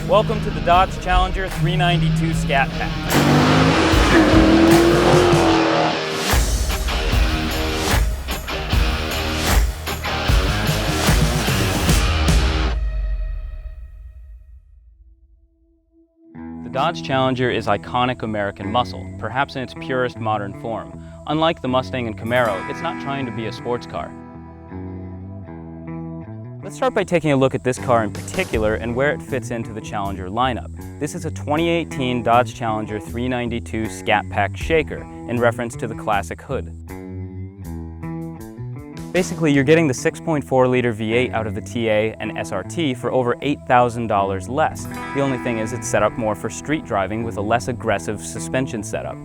Welcome to the Dodge Challenger 392 ScatPack. The Dodge Challenger is iconic American muscle, perhaps in its purest modern form. Unlike the Mustang and Camaro, it's not trying to be a sports car. Let's start by taking a look at this car in particular and where it fits into the Challenger lineup. This is a 2018 Dodge Challenger 392 ScatPack Shaker, in reference to the classic hood. Basically, you're getting the 6.4-liter V8 out of the TA and SRT for over $8,000 less. The only thing is it's set up more for street driving with a less aggressive suspension setup.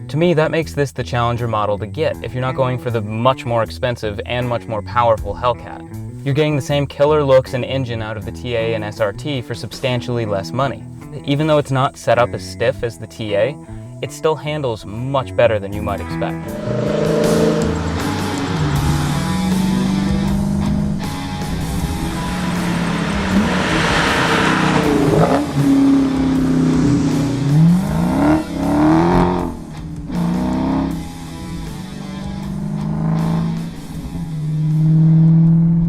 To me, that makes this the Challenger model to get if you're not going for the much more expensive and much more powerful Hellcat. You're getting the same killer looks and engine out of the TA and SRT for substantially less money. Even though it's not set up as stiff as the TA, it still handles much better than you might expect.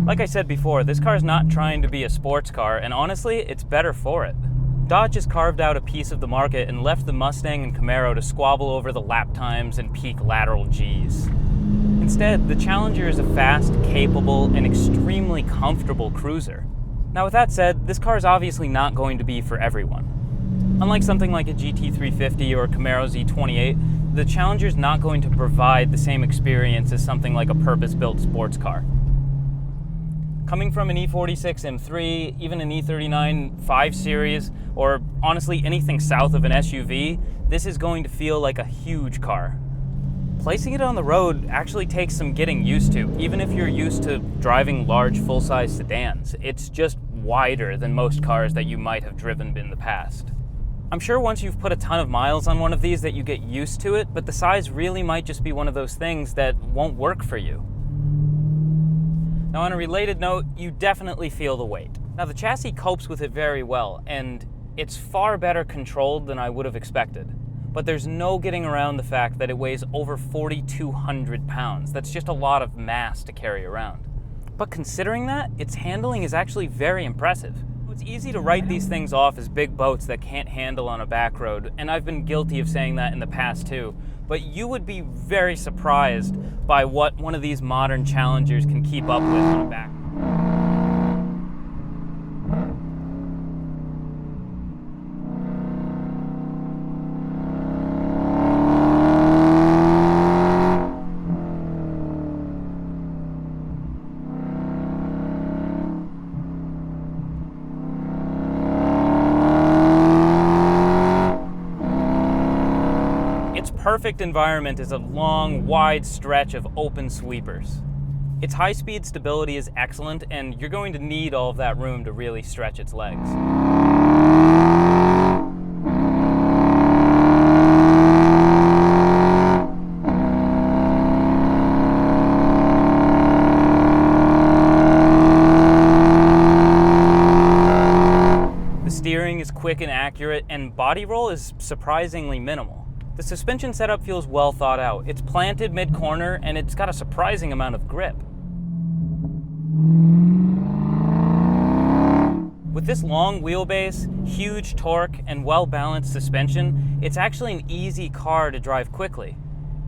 Like I said before, this car is not trying to be a sports car, and honestly, it's better for it. Dodge has carved out a piece of the market and left the Mustang and Camaro to squabble over the lap times and peak lateral Gs. Instead, the Challenger is a fast, capable, and extremely comfortable cruiser. Now with that said, this car is obviously not going to be for everyone. Unlike something like a GT350 or a Camaro Z28, the Challenger is not going to provide the same experience as something like a purpose-built sports car. Coming from an E46 M3, even an E39 5 Series, or honestly anything south of an SUV, this is going to feel like a huge car. Placing it on the road actually takes some getting used to, even if you're used to driving large full-size sedans. It's just wider than most cars that you might have driven in the past. I'm sure once you've put a ton of miles on one of these that you get used to it, but the size really might just be one of those things that won't work for you. Now on a related note, you definitely feel the weight. Now the chassis copes with it very well, and it's far better controlled than I would have expected. But there's no getting around the fact that it weighs over 4,200 pounds. That's just a lot of mass to carry around. But considering that, its handling is actually very impressive. It's easy to write these things off as big boats that can't handle on a back road, and I've been guilty of saying that in the past too. But you would be very surprised by what one of these modern Challengers can keep up with on a back road. Perfect environment is a long, wide stretch of open sweepers. Its high-speed stability is excellent, and you're going to need all of that room to really stretch its legs. The steering is quick and accurate, and body roll is surprisingly minimal. The suspension setup feels well thought out. It's planted mid-corner, and it's got a surprising amount of grip. With this long wheelbase, huge torque, and well-balanced suspension, it's actually an easy car to drive quickly.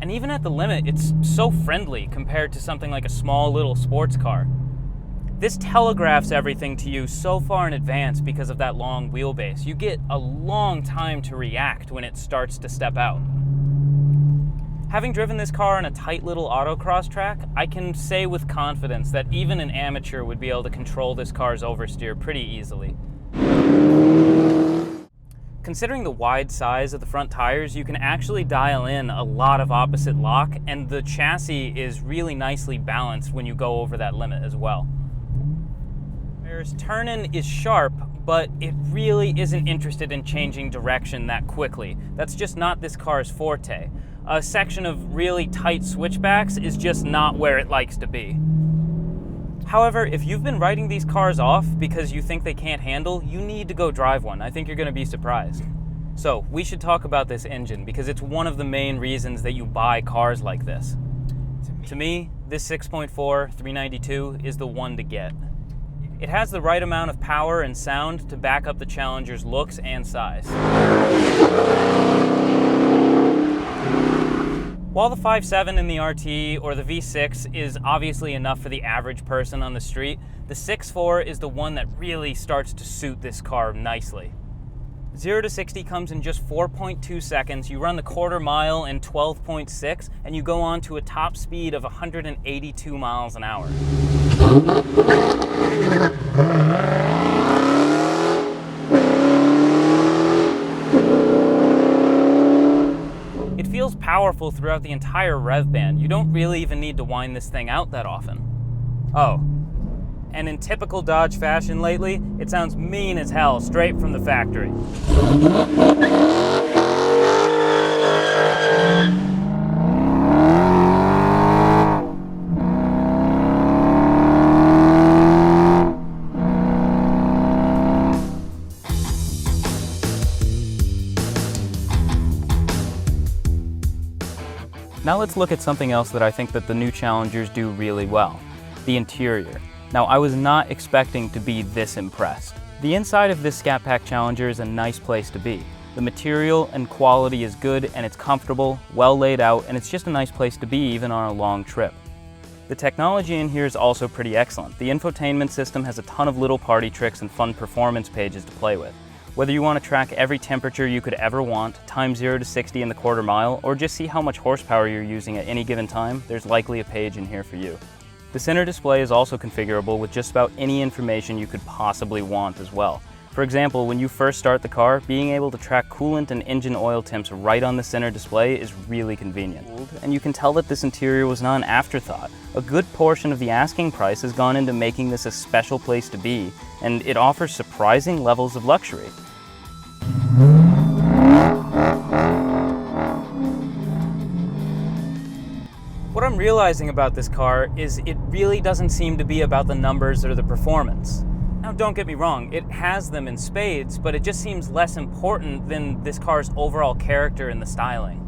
And even at the limit, it's so friendly compared to something like a small little sports car. This telegraphs everything to you so far in advance because of that long wheelbase. You get a long time to react when it starts to step out. Having driven this car on a tight little autocross track, I can say with confidence that even an amateur would be able to control this car's oversteer pretty easily. Considering the wide size of the front tires, you can actually dial in a lot of opposite lock, and the chassis is really nicely balanced when you go over that limit as well. Whereas turn-in is sharp, but it really isn't interested in changing direction that quickly. That's just not this car's forte. A section of really tight switchbacks is just not where it likes to be. However, if you've been writing these cars off because you think they can't handle, you need to go drive one. I think you're going to be surprised. So, we should talk about this engine because it's one of the main reasons that you buy cars like this. To me, this 6.4 392 is the one to get. It has the right amount of power and sound to back up the Challenger's looks and size. While the 5.7 in the RT or the V6 is obviously enough for the average person on the street, the 6.4 is the one that really starts to suit this car nicely. 0 to 60 comes in just 4.2 seconds, you run the quarter mile in 12.6, and you go on to a top speed of 182 miles an hour. It feels powerful throughout the entire rev band. You don't really even need to wind this thing out that often. Oh, and in typical Dodge fashion lately, it sounds mean as hell straight from the factory. Now let's look at something else that I think that the new Challengers do really well, the interior. Now I was not expecting to be this impressed. The inside of this ScatPack Challenger is a nice place to be. The material and quality is good and it's comfortable, well laid out, and it's just a nice place to be even on a long trip. The technology in here is also pretty excellent. The infotainment system has a ton of little party tricks and fun performance pages to play with. Whether you want to track every temperature you could ever want, time 0 to 60 in the quarter mile, or just see how much horsepower you're using at any given time, there's likely a page in here for you. The center display is also configurable with just about any information you could possibly want as well. For example, when you first start the car, being able to track coolant and engine oil temps right on the center display is really convenient. And you can tell that this interior was not an afterthought. A good portion of the asking price has gone into making this a special place to be, and it offers surprising levels of luxury. What I'm realizing about this car is it really doesn't seem to be about the numbers or the performance. Now don't get me wrong, it has them in spades, but it just seems less important than this car's overall character and the styling.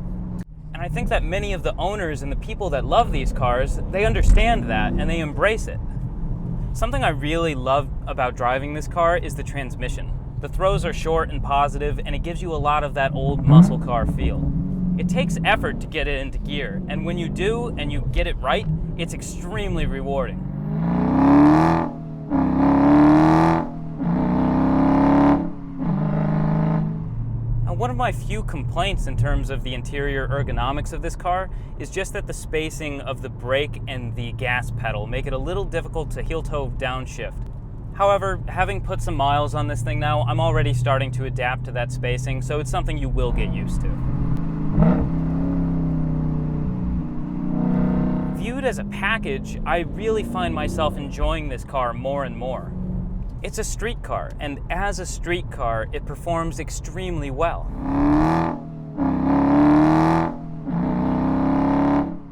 And I think that many of the owners and the people that love these cars, they understand that and they embrace it. Something I really love about driving this car is the transmission. The throws are short and positive, and it gives you a lot of that old muscle car feel. It takes effort to get it into gear, and when you do and you get it right, it's extremely rewarding. Now, one of my few complaints in terms of the interior ergonomics of this car is just that the spacing of the brake and the gas pedal make it a little difficult to heel-toe downshift. However, having put some miles on this thing now, I'm already starting to adapt to that spacing, so it's something you will get used to. Viewed as a package, I really find myself enjoying this car more and more. It's a street car, and as a street car, it performs extremely well.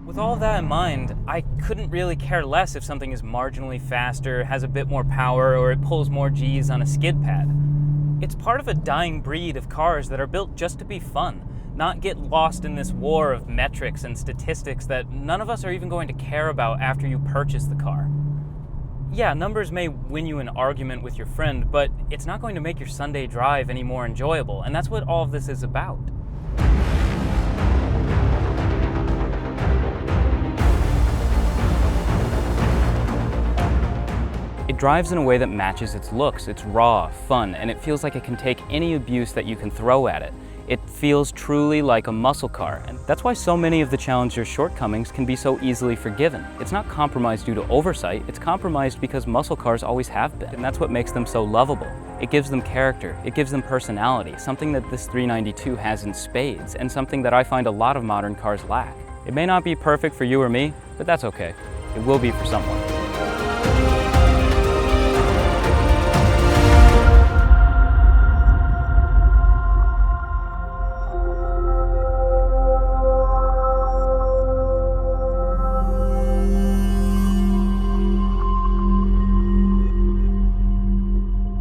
With all that in mind, I couldn't really care less if something is marginally faster, has a bit more power, or it pulls more G's on a skid pad. It's part of a dying breed of cars that are built just to be fun, not get lost in this war of metrics and statistics that none of us are even going to care about after you purchase the car. Yeah, numbers may win you an argument with your friend, but it's not going to make your Sunday drive any more enjoyable, and that's what all of this is about. It drives in a way that matches its looks. It's raw, fun, and it feels like it can take any abuse that you can throw at it. It feels truly like a muscle car, and that's why so many of the Challenger's shortcomings can be so easily forgiven. It's not compromised due to oversight, it's compromised because muscle cars always have been, and that's what makes them so lovable. It gives them character, it gives them personality, something that this 392 has in spades, and something that I find a lot of modern cars lack. It may not be perfect for you or me, but that's okay. It will be for someone.